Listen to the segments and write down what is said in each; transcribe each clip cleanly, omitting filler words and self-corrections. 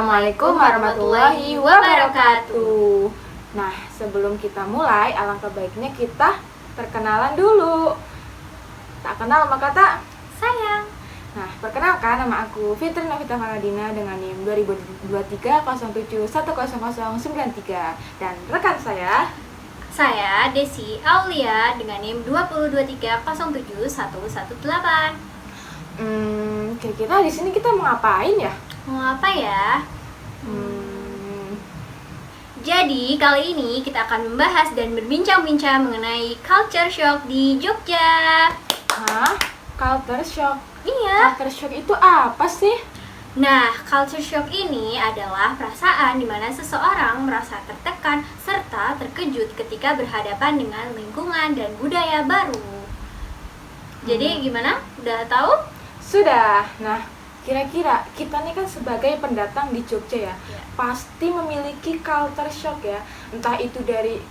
Assalamualaikum warahmatullahi wabarakatuh. Nah, sebelum kita mulai, alangkah baiknya kita perkenalan dulu. Tak kenal maka tak sayang. Nah, perkenalkan, nama aku Fitri Novita Faradina dengan NIM 202307100093 dan rekan saya Desi Aulia dengan NIM 2023071118. Kira-kira di sini kita mau ngapain ya? Mau apa ya? Jadi kali ini kita akan membahas dan berbincang-bincang mengenai culture shock di Jogja. Hah? Culture shock? Iya. Culture shock itu apa sih? Nah, culture shock ini adalah perasaan di mana seseorang merasa tertekan serta terkejut ketika berhadapan dengan lingkungan dan budaya baru. Jadi gimana? Udah tahu? Sudah. Nah, kira-kira kita nih kan sebagai pendatang di Jogja ya, pasti memiliki culture shock ya. Entah itu dari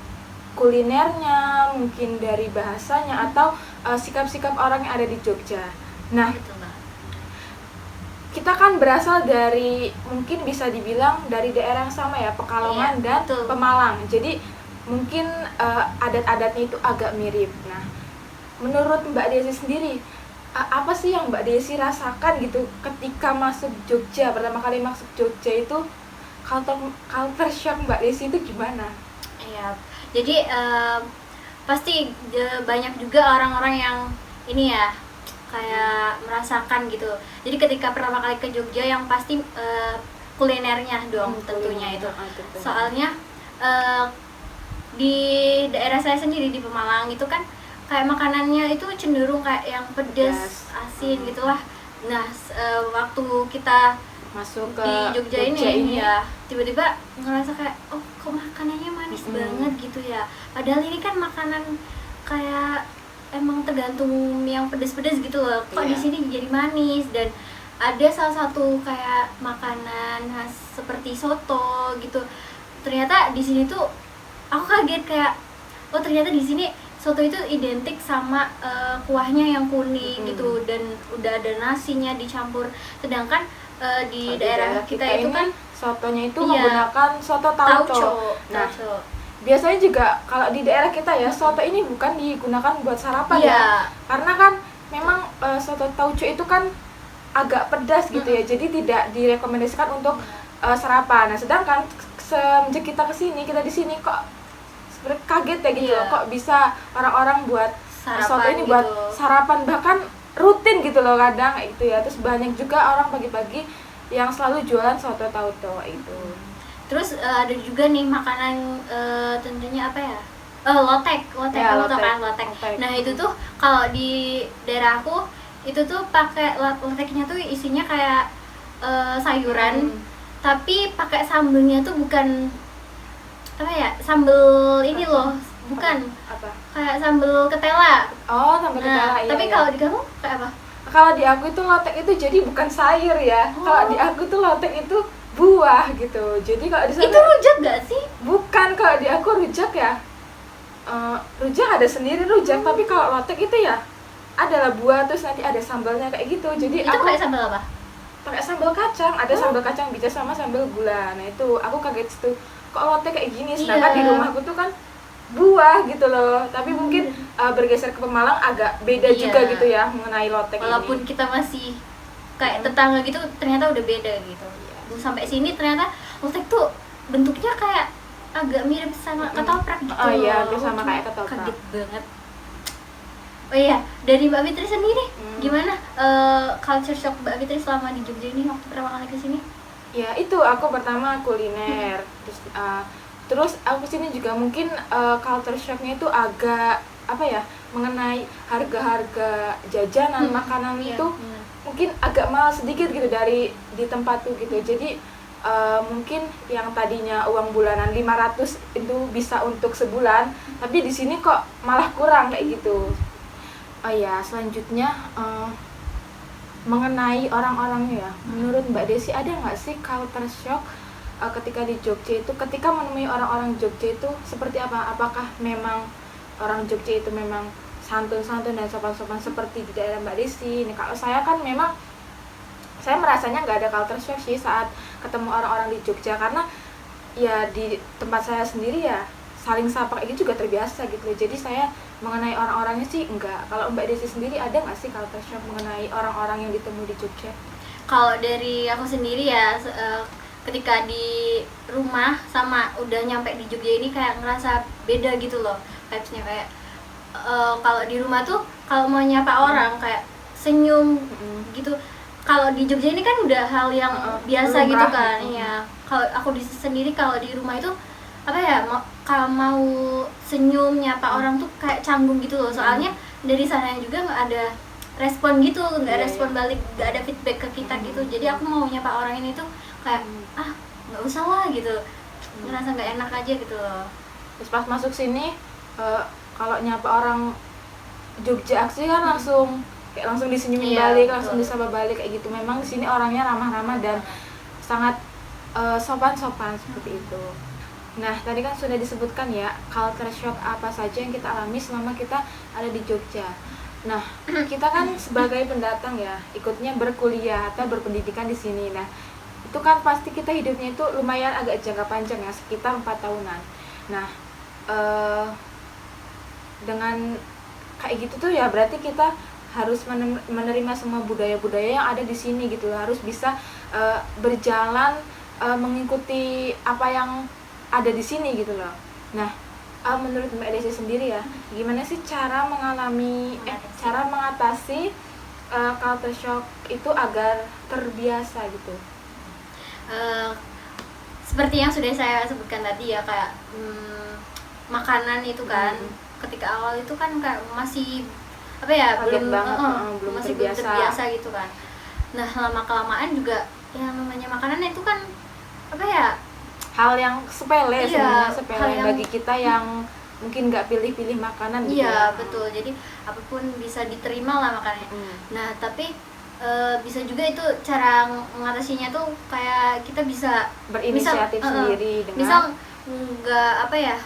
kulinernya, mungkin dari bahasanya, atau sikap-sikap orang yang ada di Jogja. Nah, kita kan berasal dari, mungkin bisa dibilang dari daerah yang sama ya, Pekalongan dan Pemalang. Jadi mungkin adat-adatnya itu agak mirip. Nah, menurut Mbak Desi sendiri, apa sih yang Mbak Desi rasakan gitu ketika masuk Jogja, pertama kali masuk Jogja itu, culture shock Mbak Desi itu gimana? Iya, jadi pasti banyak juga orang-orang yang ini ya, kayak merasakan gitu. Jadi ketika pertama kali ke Jogja yang pasti kulinernya dong tentunya itu. Soalnya di daerah saya sendiri di Pemalang itu kan kayak makanannya itu cenderung kayak yang pedas, asin gitulah. Nah, waktu kita masuk ke di Jogja ini ya, tiba-tiba ngerasa kayak, oh kok makanannya manis banget gitu ya. Padahal ini kan makanan kayak emang tergantung yang pedas-pedas gitu loh. Kok di sini jadi manis. Dan ada salah satu kayak makanan khas seperti soto gitu. Ternyata di sini tuh aku kaget kayak, oh ternyata di sini soto itu identik sama kuahnya yang kuning gitu, dan udah ada nasinya dicampur. Sedangkan di daerah kita itu kan sotonya itu menggunakan soto tauco. Nah, biasanya juga kalau di daerah kita ya, soto ini bukan digunakan buat sarapan ya. Karena kan memang soto tauco itu kan agak pedas gitu ya. Jadi tidak direkomendasikan untuk sarapan. Nah, sedangkan semenjak kita kesini, kita di sini kok kaget ya gitu loh, kok bisa orang-orang buat soto ini gitu, buat sarapan, bahkan rutin gitu loh kadang itu ya. Terus banyak juga orang pagi-pagi yang selalu jualan soto tauco itu. Terus ada juga nih makanan tentunya apa ya? Lotek. Kamu tahu kan lotek? Nah, itu tuh kalau di daerahku itu tuh pakai loteknya tuh isinya kayak sayuran, tapi pakai sambelnya tuh bukan apa ya, sambel ini loh, bukan apa? Kayak sambel ketela. Oh, sambel ketela. Iya, tapi kalau di kamu kayak apa? Kalau di aku itu lotek itu jadi bukan sayur ya. Kalau di aku tuh lotek itu buah gitu. Jadi kalau di sana itu rujak gak sih? Bukan, kalau di aku rujak ya. Rujak ada sendiri rujak, tapi kalau lotek itu ya adalah buah terus nanti ada sambalnya kayak gitu. Jadi itu aku pakai sambal apa? Pakai sambal kacang, ada sambal kacang bisa sama sambal gula. Nah, itu aku kaget tuh. Kok lotek kayak gini? Sedangkan di rumahku tuh kan buah gitu loh. Tapi mungkin bergeser ke Pemalang agak beda juga gitu ya mengenai lotek. Walaupun kita masih kayak tetangga gitu, ternyata udah beda gitu. Sampai sini ternyata lotek tuh bentuknya kayak agak mirip sama ketoprak gitu. Oh iya, hampir sama kayak ketoprak. Kaget banget. Oh iya, dari Mbak Fitri sendiri gimana culture shock Mbak Fitri selama di Jogja ini waktu pertama kali kesini? Ya itu, aku pertama kuliner, terus aku sini juga mungkin culture shocknya itu agak apa ya, mengenai harga-harga jajanan makanan itu mungkin agak mahal sedikit gitu dari di tempatku gitu. Jadi mungkin yang tadinya uang bulanan 500 itu bisa untuk sebulan, tapi di sini kok malah kurang kayak gitu. Oh ya, selanjutnya mengenai orang-orangnya ya, menurut Mbak Desi ada nggak sih culture shock ketika di Jogja itu, ketika menemui orang-orang Jogja itu seperti apa? Apakah memang orang Jogja itu memang santun-santun dan sopan-sopan seperti di daerah Mbak Desi? Ini kalau saya kan memang saya merasanya nggak ada culture shock sih saat ketemu orang-orang di Jogja, karena ya di tempat saya sendiri ya saling sapa kayak gitu juga terbiasa gitu loh. Jadi saya mengenai orang-orangnya sih enggak. Kalau Mbak Desi sendiri ada nggak sih culture shock mengenai orang-orang yang ditemu di Jogja? Kalau dari aku sendiri ya, ketika di rumah sama udah nyampe di Jogja ini kayak ngerasa beda gitu loh vibes-nya. Kayak kalau di rumah tuh kalau mau nyapa orang kayak senyum gitu. Kalau di Jogja ini kan udah hal yang biasa gitu kan. Ya, kalau aku sendiri kalau di rumah itu apa ya, kalau mau senyum nyapa orang tuh kayak canggung gitu loh. Soalnya dari sana juga nggak ada respon gitu, nggak respon balik, nggak ada feedback ke kita gitu. Jadi aku mau nyapa orang ini tuh kayak nggak usah lah gitu, ngerasa nggak enak aja gitu loh. Terus pas masuk sini kalau nyapa orang Jogja aksi kan langsung disenyumin balik, langsung disapa balik kayak gitu. Memang di sini orangnya ramah-ramah dan sangat sopan-sopan seperti itu. Nah, tadi kan sudah disebutkan ya culture shock apa saja yang kita alami selama kita ada di Jogja. Nah, kita kan sebagai pendatang ya, ikutnya berkuliah atau berpendidikan di sini. Nah, itu kan pasti kita hidupnya itu lumayan agak jangka panjang ya, sekitar 4 tahunan. Nah, dengan kayak gitu tuh ya berarti kita harus menerima semua budaya-budaya yang ada di sini gitu. Harus bisa berjalan mengikuti apa yang ada di sini gitu loh. Nah, menurut Mbak Desi sendiri ya, gimana sih cara mengatasi culture shock itu agar terbiasa gitu? Seperti yang sudah saya sebutkan tadi ya, kayak makanan itu kan, ketika awal itu kan kayak masih apa ya, belum masih terbiasa gitu kan. Nah, lama kelamaan juga yang namanya makanan itu kan apa ya, hal yang sepele, sebenarnya sepele bagi kita yang mungkin nggak pilih-pilih makanan gitu. Iya, betul. Jadi apapun bisa diterima lah makanannya. Nah, tapi bisa juga itu cara mengatasinya tuh kayak kita bisa berinisiatif sendiri dengan misal nggak apa ya,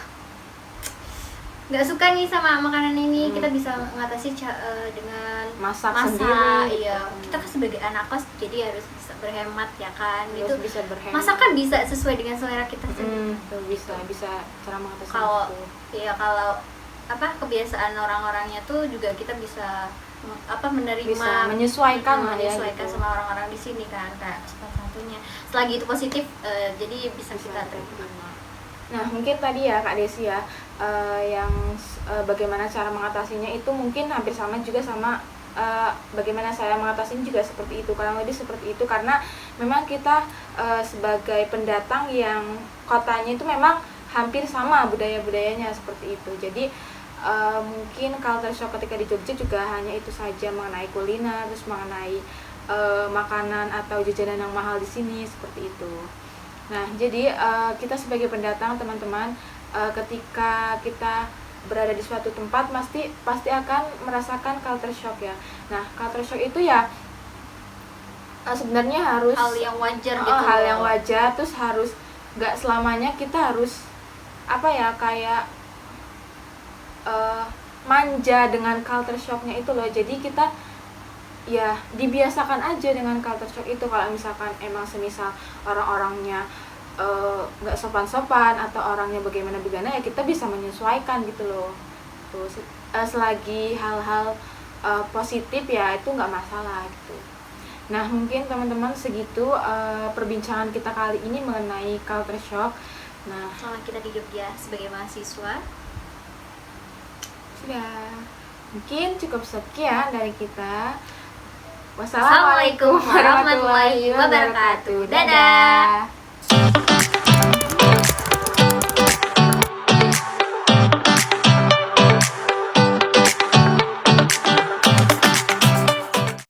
nggak suka nih sama makanan ini, kita bisa mengatasi dengan masak sendiri. Iya, kita kan sebagai anak kos jadi harus bisa berhemat ya kan. Harus itu bisa berhemat. masak kan bisa sesuai dengan selera kita sendiri. Bisa cara mengatasi kalau itu. ya kalau apa kebiasaan orang-orangnya tuh juga kita bisa menerima, bisa menyesuaikan gitu. sama orang-orang di sini kan, kayak salah satunya selagi itu positif, jadi bisa kita terima. Nah, mungkin tadi ya Kak Desi ya, yang bagaimana cara mengatasinya itu mungkin hampir sama juga sama bagaimana saya mengatasinya juga seperti itu, kurang lebih seperti itu, karena memang kita sebagai pendatang yang kotanya itu memang hampir sama budaya-budayanya seperti itu. Jadi mungkin culture shock ketika di Jogja juga hanya itu saja, mengenai kuliner, terus mengenai makanan atau jajanan yang mahal di sini seperti itu. Nah, jadi kita sebagai pendatang teman-teman, ketika kita berada di suatu tempat pasti akan merasakan culture shock ya. Nah, culture shock itu ya sebenarnya harus hal yang wajar gitu. Hal yang wajar, terus harus nggak selamanya kita harus apa ya, kayak manja dengan culture shocknya itu loh. Jadi kita ya dibiasakan aja dengan culture shock itu. Kalau misalkan emang semisal orang-orangnya nggak sopan-sopan atau orangnya bagaimana ya kita bisa menyesuaikan gitu loh. Terus selagi hal-hal positif ya itu nggak masalah gitu. Nah, mungkin teman-teman segitu perbincangan kita kali ini mengenai culture shock. Nah, selama kita di Jogja sebagai mahasiswa. Sudah, mungkin cukup sekian dari kita. Wassalamualaikum warahmatullahi wabarakatuh. Dadah.